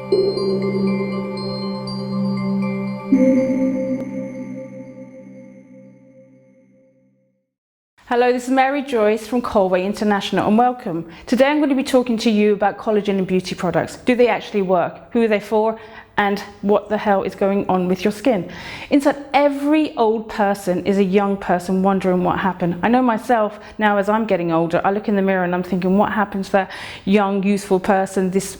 Hello, this is Mary Joyce from Colway International and welcome. Today I'm going to be talking to you about collagen and beauty products. Do they actually work? Who are they for? And what the hell is going on with your skin? Inside every old person is a young person wondering what happened. I know myself now as I'm getting older, I look in the mirror and I'm thinking, what happened to that young, youthful person, this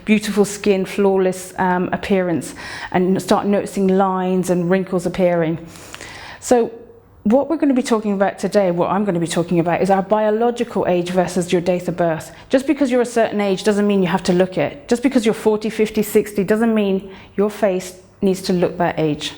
beautiful skin, flawless appearance, and start noticing lines and wrinkles appearing. So what we're going to be talking about today, what I'm going to be talking about, is our biological age versus your date of birth. Just because you're a certain age doesn't mean you have to look it. Just because you're 40, 50, 60 doesn't mean your face needs to look that age.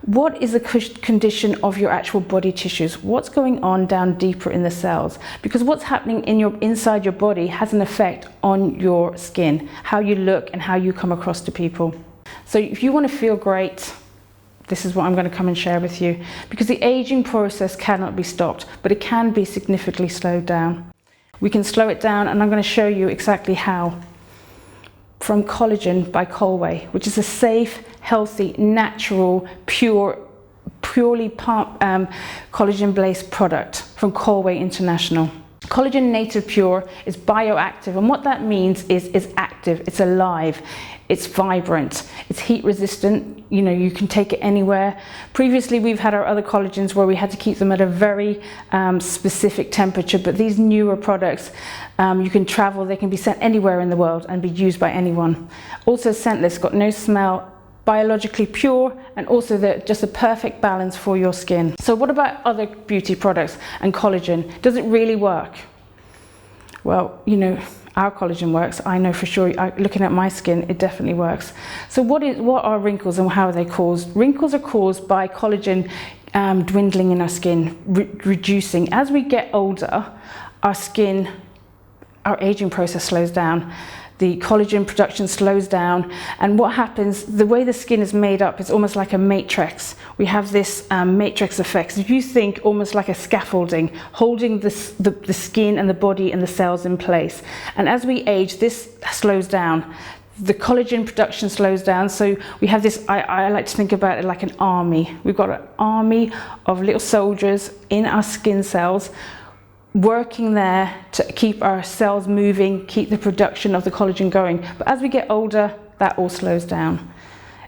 What is the condition of your actual body tissues? What's going on down deeper in the cells? Because what's happening inside your body has an effect on your skin, how you look and how you come across to people. So if you want to feel great, this is what I'm going to come and share with you, because the aging process cannot be stopped, but it can be significantly slowed down. We can slow it down, and I'm going to show you exactly how. From Collagen by Colway, which is a safe, healthy, natural, purely collagen-based product from Colway International. Collagen Native Pure is bioactive, and what that means is it's active, it's alive, it's vibrant, it's heat resistant, you can take it anywhere. Previously we've had our other collagens where we had to keep them at a very specific temperature, but these newer products, you can travel, they can be sent anywhere in the world and be used by anyone. Also scentless, got no smell, biologically pure, and also just a perfect balance for your skin. So what about other beauty products and collagen? Does it really work? Well, our collagen works. I know for sure, looking at my skin, it definitely works. So what are wrinkles and how are they caused? Wrinkles are caused by collagen dwindling in our skin, reducing. As we get older, our aging process slows down. The collagen production slows down, and what happens, the way the skin is made up is almost like a matrix. We have this matrix effect. So if you think almost like a scaffolding, holding the skin and the body and the cells in place. And as we age, this slows down. The collagen production slows down, so we have this, I like to think about it like an army. We've got an army of little soldiers in our skin cells, working there to keep our cells moving, keep the production of the collagen going. But as we get older, that all slows down.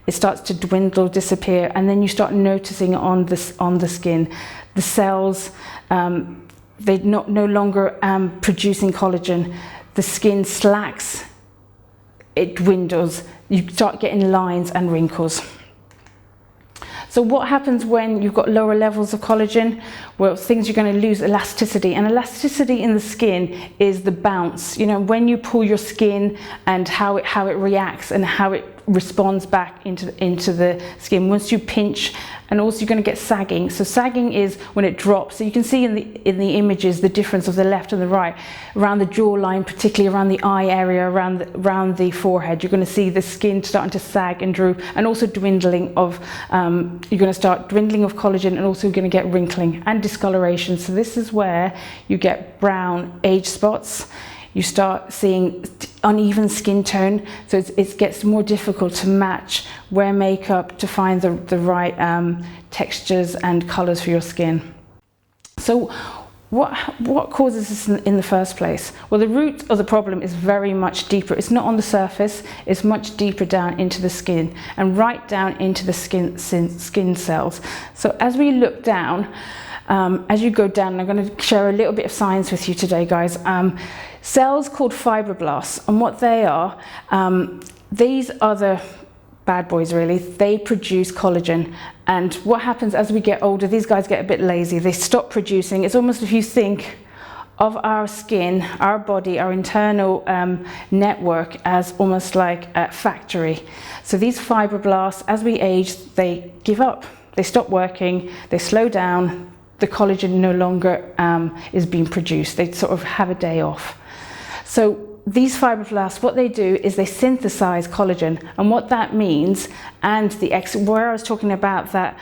It starts to dwindle, disappear, and then you start noticing on the skin. The cells, they're no longer producing collagen. The skin slacks, it dwindles. You start getting lines and wrinkles. So what happens when you've got lower levels of collagen? Well, you're going to lose elasticity, and elasticity in the skin is the bounce. When you pull your skin and how it reacts and how it responds back into the skin. Once you pinch, and also you're going to get sagging. So sagging is when it drops. So you can see in the images the difference of the left and the right, around the jawline, particularly around the eye area, around the forehead. You're going to see the skin starting to sag and droop, and also dwindling of you're going to start dwindling of collagen, and also you're going to get wrinkling and discoloration. So this is where you get brown age spots. You start seeing uneven skin tone, so it gets more difficult to match, wear makeup to find the right textures and colors for your skin. So what causes this in the first place? Well, the root of the problem is very much deeper. It's not on the surface, it's much deeper down into the skin and right down into the skin cells. So as we look down, as you go down, I'm going to share a little bit of science with you today, guys. Cells called fibroblasts, and what they are, these are the bad boys really. They produce collagen, and what happens as we get older, these guys get a bit lazy. They stop producing. It's almost, if you think of our skin, our body, our internal network as almost like a factory. So these fibroblasts, as we age, they give up. They stop working, they slow down, the collagen no longer is being produced. They sort of have a day off. So these fibroblasts, what they do is they synthesize collagen, and what that means, and where I was talking about that,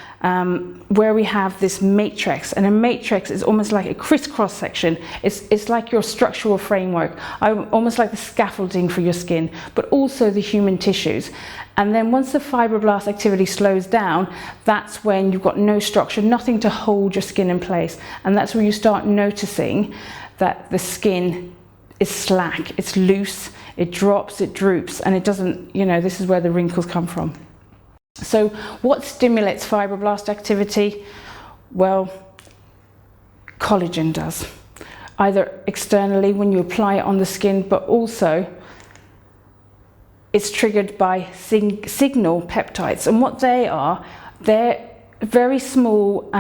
where we have this matrix, and a matrix is almost like a crisscross section. It's like your structural framework, almost like the scaffolding for your skin, but also the human tissues. And then once the fibroblast activity slows down, that's when you've got no structure, nothing to hold your skin in place, and that's where you start noticing that the skin is slack, it's loose, it drops, it droops, and it doesn't, this is where the wrinkles come from. So what stimulates fibroblast activity? Well, collagen does. Either externally when you apply it on the skin, but also it's triggered by signal peptides. And what they are, they're very small,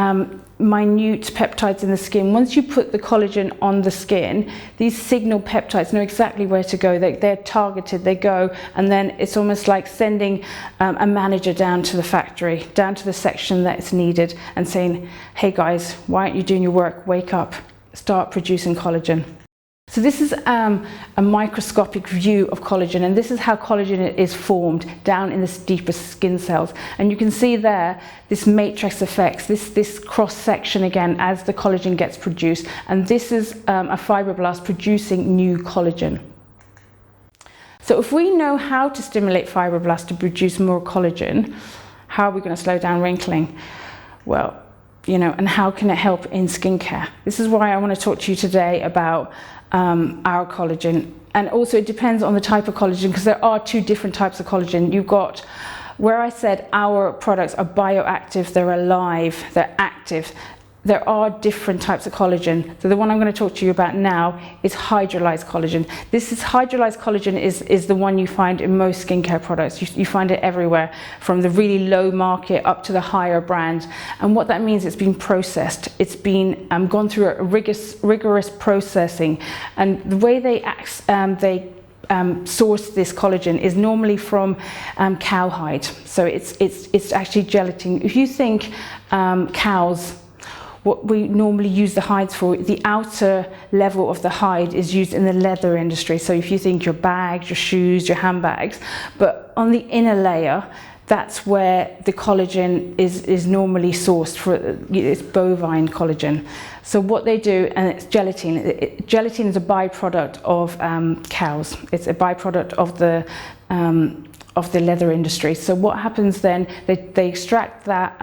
minute peptides in the skin. Once you put the collagen on the skin, these signal peptides know exactly where to go. They're targeted, they go, and then it's almost like sending a manager down to the factory, down to the section that is needed, and saying, hey guys, why aren't you doing your work? Wake up, start producing collagen. So this is a microscopic view of collagen, and this is how collagen is formed down in the deepest skin cells. And you can see there this matrix effects, this cross section again as the collagen gets produced, and this is a fibroblast producing new collagen. So if we know how to stimulate fibroblasts to produce more collagen, how are we going to slow down wrinkling? Well, and how can it help in skincare? This is why I want to talk to you today about our collagen. And also it depends on the type of collagen, because there are two different types of collagen. You've got, where I said our products are bioactive, they're alive, they're active. There are different types of collagen. So the one I'm going to talk to you about now is hydrolyzed collagen. Hydrolyzed collagen is the one you find in most skincare products. You find it everywhere, from the really low market up to the higher brand. And what that means, it's been processed. It's been gone through a rigorous processing. And the way they source this collagen is normally from cowhide. So it's actually gelatin. If you think cows, what we normally use the hides for, the outer level of the hide is used in the leather industry. So if you think your bags, your shoes, your handbags, but on the inner layer, that's where the collagen is normally sourced for. It's bovine collagen. So what they do, and it's gelatin. Gelatin is a byproduct of cows. It's a byproduct of the leather industry. So what happens then? They extract that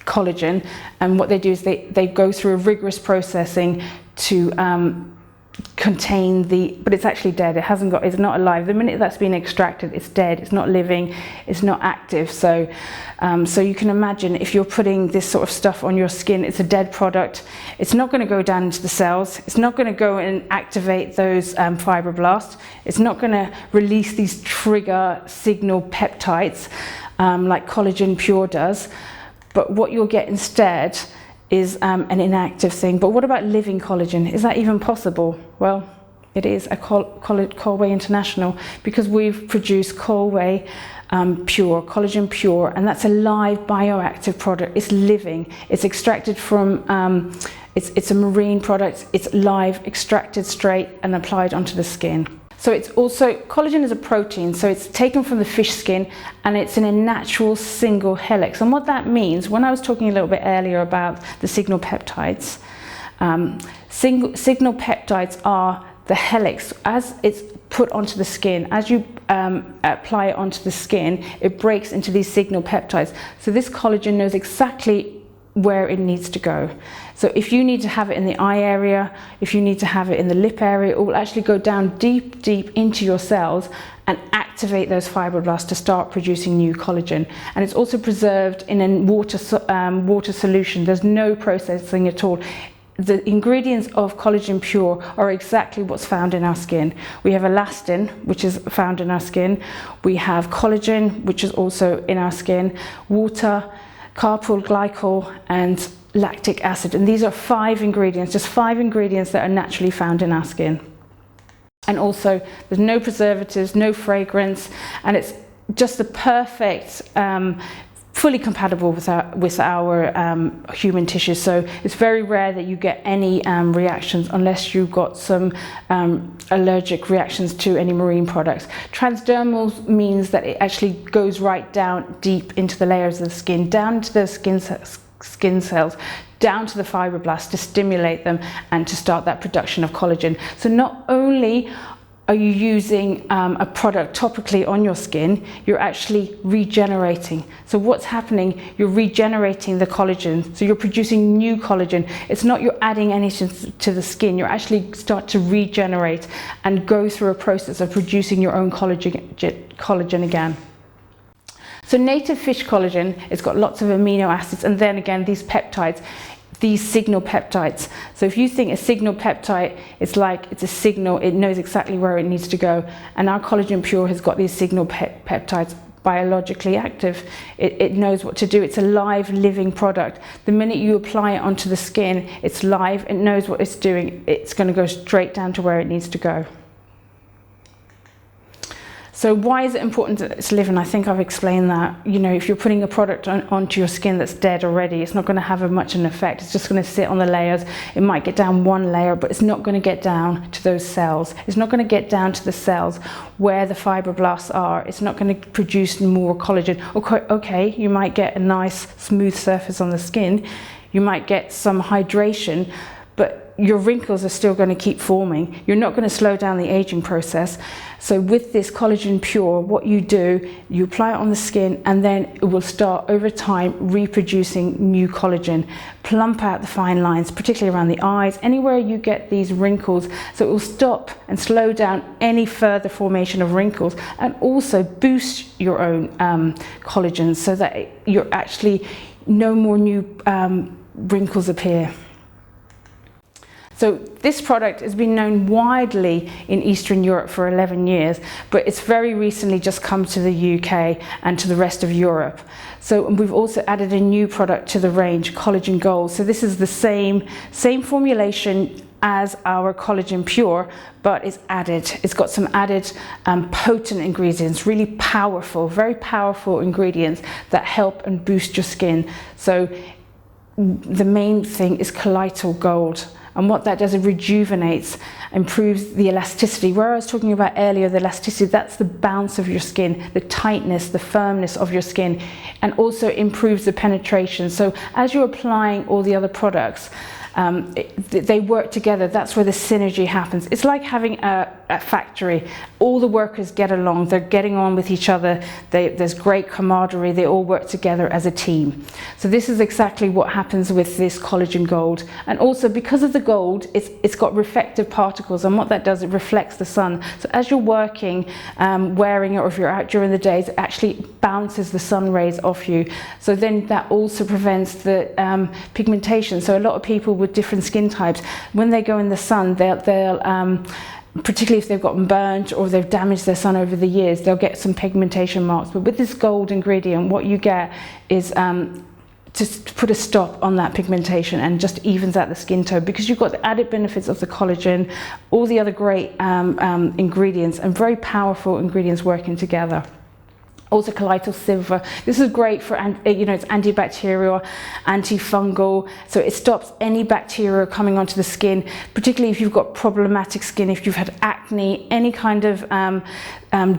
collagen, and what they do is they go through a rigorous processing to contain but it's actually dead. It's not alive. The minute that's been extracted, it's dead. It's not living, it's not active. So you can imagine if you're putting this sort of stuff on your skin, it's a dead product. It's not going to go down into the cells. It's not going to go and activate those fibroblasts. It's not going to release these trigger signal peptides like Collagen Pure does. But what you'll get instead is an inactive thing. But what about living collagen? Is that even possible? Well, it is at Colway International, because we've produced Colway Pure, Collagen Pure, and that's a live bioactive product. It's living. It's extracted from, it's a marine product. It's live, extracted straight and applied onto the skin. So it's also, collagen is a protein, so it's taken from the fish skin, and it's in a natural single helix. And what that means, when I was talking a little bit earlier about the signal peptides, signal peptides are the helix. As it's put onto the skin, as you apply it onto the skin, it breaks into these signal peptides. So this collagen knows exactly where it needs to go. So if you need to have it in the eye area, if you need to have it in the lip area, it will actually go down deep into your cells and activate those fibroblasts to start producing new collagen. And it's also preserved in a water solution. There's no processing at all. The ingredients of Collagen Pure are exactly what's found in our skin. We have elastin, which is found in our skin. We have collagen, which is also in our skin, water, carbohyl glycol, and lactic acid. And these are 5 ingredients, just 5 ingredients that are naturally found in our skin. And also there's no preservatives, no fragrance, and it's just the perfect fully compatible with our human tissue. So it's very rare that you get any reactions unless you've got some allergic reactions to any marine products. Transdermal means that it actually goes right down deep into the layers of the skin, down to the skin cells, down to the fibroblasts to stimulate them and to start that production of collagen. So not only are you using a product topically on your skin, you're actually regenerating. So what's happening, you're regenerating the collagen. So you're producing new collagen. It's not you're adding anything to the skin, you're actually start to regenerate and go through a process of producing your own collagen again. So native fish collagen, it's got lots of amino acids, and then again these peptides, these signal peptides. So if you think a signal peptide, it's a signal, it knows exactly where it needs to go. And our Collagen Pure has got these signal peptides, biologically active. It knows what to do. It's a live, living product. The minute you apply it onto the skin, it's live, it knows what it's doing. It's going to go straight down to where it needs to go. So why is it important that it's living? I think I've explained that. You know, if you're putting a product onto your skin that's dead already, it's not going to have much an effect. It's just going to sit on the layers. It might get down one layer, but it's not going to get down to those cells. It's not going to get down to the cells where the fibroblasts are. It's not going to produce more collagen. Okay, you might get a nice smooth surface on the skin. You might get some hydration, but your wrinkles are still going to keep forming. You're not going to slow down the aging process. So with this Collagen Pure, what you do, you apply it on the skin, and then it will start over time reproducing new collagen, plump out the fine lines, particularly around the eyes, anywhere you get these wrinkles. So it will stop and slow down any further formation of wrinkles, and also boost your own collagen so that you're actually no more new wrinkles appear. So this product has been known widely in Eastern Europe for 11 years, but it's very recently just come to the UK and to the rest of Europe. So we've also added a new product to the range, Collagen Gold. So this is the same formulation as our Collagen Pure, but it's added. It's got some added potent ingredients, really powerful, very powerful ingredients that help and boost your skin. So the main thing is Colloidal Gold. And what that does, it rejuvenates, improves the elasticity. Where I was talking about earlier, the elasticity, that's the bounce of your skin, the tightness, the firmness of your skin, and also improves the penetration. So as you're applying all the other products, they work together. That's where the synergy happens. It's like having a factory. All the workers get along, they're getting on with each other, there's great camaraderie, they all work together as a team. So this is exactly what happens with this Collagen Gold. And also because of the gold, it's got reflective particles, and what that does, it reflects the sun. So as you're working, wearing it, or if you're out during the days, it actually bounces the sun rays off you. So then that also prevents the pigmentation. So a lot of people with different skin types, when they go in the sun, they'll particularly if they've gotten burnt or they've damaged their sun over the years, they'll get some pigmentation marks. But with this gold ingredient, what you get is to put a stop on that pigmentation and just evens out the skin tone, because you've got the added benefits of the collagen, all the other great ingredients, and very powerful ingredients working together. Also colloidal silver. This is great for, it's antibacterial, antifungal, so it stops any bacteria coming onto the skin, particularly if you've got problematic skin, if you've had acne, any kind of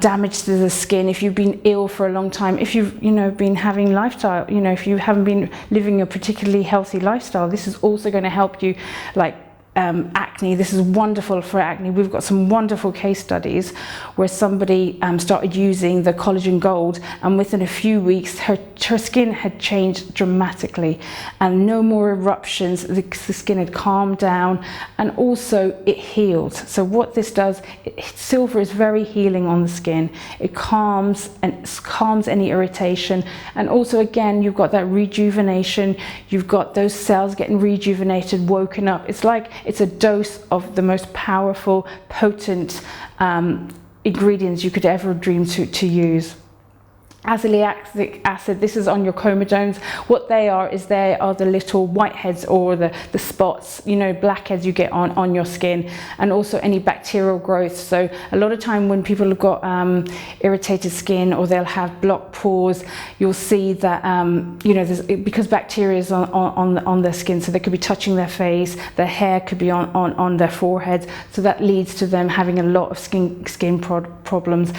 damage to the skin, if you've been ill for a long time, if you've been having lifestyle, if you haven't been living a particularly healthy lifestyle, this is also going to help you, like acne. This is wonderful for acne. We've got some wonderful case studies where somebody started using the Collagen Gold, and within a few weeks her skin had changed dramatically, and no more eruptions. The skin had calmed down, and also it healed. So what this does, silver is very healing on the skin. It calms any irritation, and also again you've got that rejuvenation. You've got those cells getting rejuvenated, woken up. It's a dose of the most powerful, potent ingredients you could ever dream to use. Azelaic acid, this is on your comedones. What they are the little whiteheads or the spots, you know, blackheads you get on your skin, and also any bacterial growth. So a lot of time when people have got irritated skin, or they'll have blocked pores, you'll see that you know, because bacteria is on their skin, so they could be touching their face, their hair could be on their foreheads, so that leads to them having a lot of skin problems,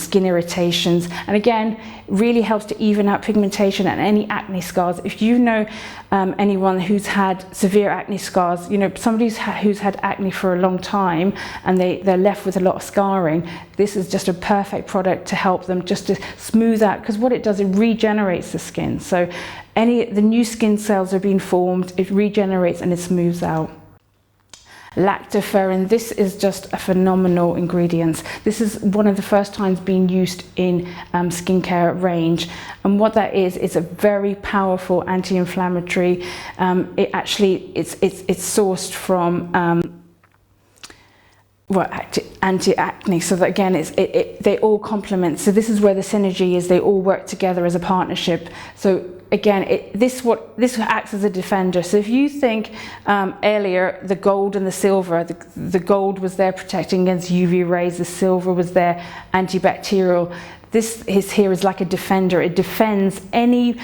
skin irritations. And again, really helps to even out pigmentation and any acne scars. If you know anyone who's had severe acne scars, you know, somebody who's had acne for a long time and they're left with a lot of scarring, this is just a perfect product to help them just to smooth out, because what it does, it regenerates the skin. So the new skin cells are being formed, it regenerates and it smooths out. Lactoferrin, this is just a phenomenal ingredient. This is one of the first times being used in skincare range, and what that is, it's a very powerful anti-inflammatory. It's sourced from anti-acne, so that again they all complement. So this is where the synergy is, they all work together as a partnership. So again, this acts as a defender. So if you think earlier, the gold and the silver, the gold was there protecting against UV rays, the silver was there antibacterial. This here is like a defender. It defends any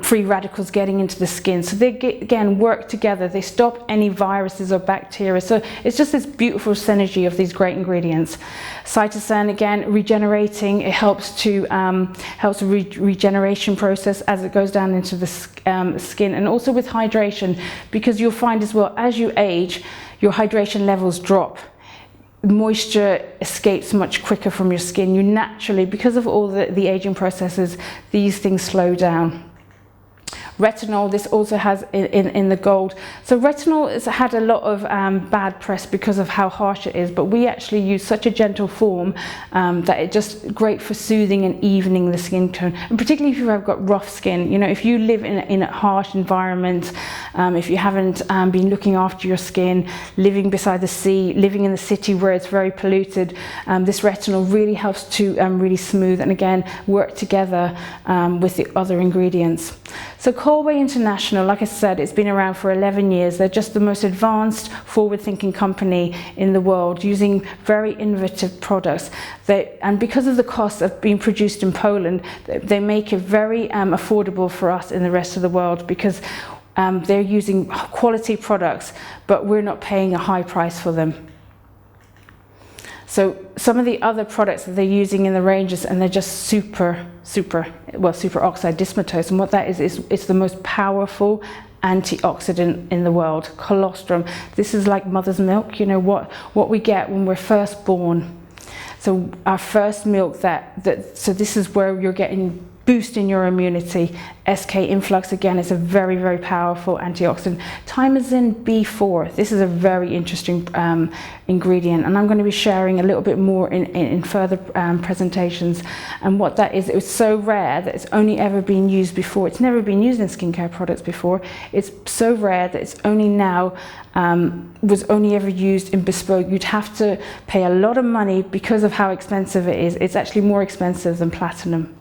free radicals getting into the skin. So they again work together. They stop any viruses or bacteria. So it's just this beautiful synergy of these great ingredients. Cytosan, again, regenerating. It helps to regeneration process as it goes down into the skin, and also with hydration, because you'll find as well, as you age, your hydration levels drop. Moisture escapes much quicker from your skin. You naturally, because of all the aging processes, these things slow down. Retinol, this also has in the gold. So retinol has had a lot of bad press because of how harsh it is, but we actually use such a gentle form that it's just great for soothing and evening the skin tone. And particularly if you have got rough skin, you know, if you live in a harsh environment, if you haven't been looking after your skin, living beside the sea, living in the city where it's very polluted, this retinol really helps to really smooth and again work together with the other ingredients. So Colway International, like I said, it's been around for 11 years. They're just the most advanced, forward-thinking company in the world, using very innovative products. And because of the cost of being produced in Poland, they make it very affordable for us in the rest of the world, because they're using quality products, but we're not paying a high price for them. So some of the other products that they're using in the ranges, and they're just super oxide dismutase, and what that is it's the most powerful antioxidant in the world. Colostrum, this is like mother's milk, you know, what we get when we're first born. So our first milk, so this is where you're getting boost in your immunity. SK influx, again, is a very powerful antioxidant. Thymosin B4, this is a very interesting ingredient, and I'm going to be sharing a little bit more in further presentations. And what that is, it was so rare that it's only ever been used before. It's never been used in skincare products before. It's so rare that it's only now was only ever used in bespoke. You'd have to pay a lot of money because of how expensive it is. It's actually more expensive than platinum.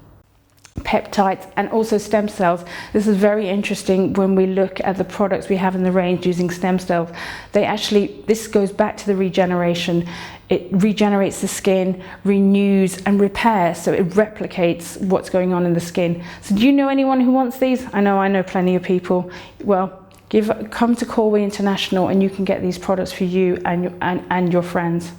Peptides and also stem cells. This is very interesting when we look at the products we have in the range using stem cells. This goes back to the regeneration. It regenerates the skin, renews and repairs, so it replicates what's going on in the skin. So do you know anyone who wants these? I know plenty of people. Well, come to Colway International and you can get these products for you and your friends.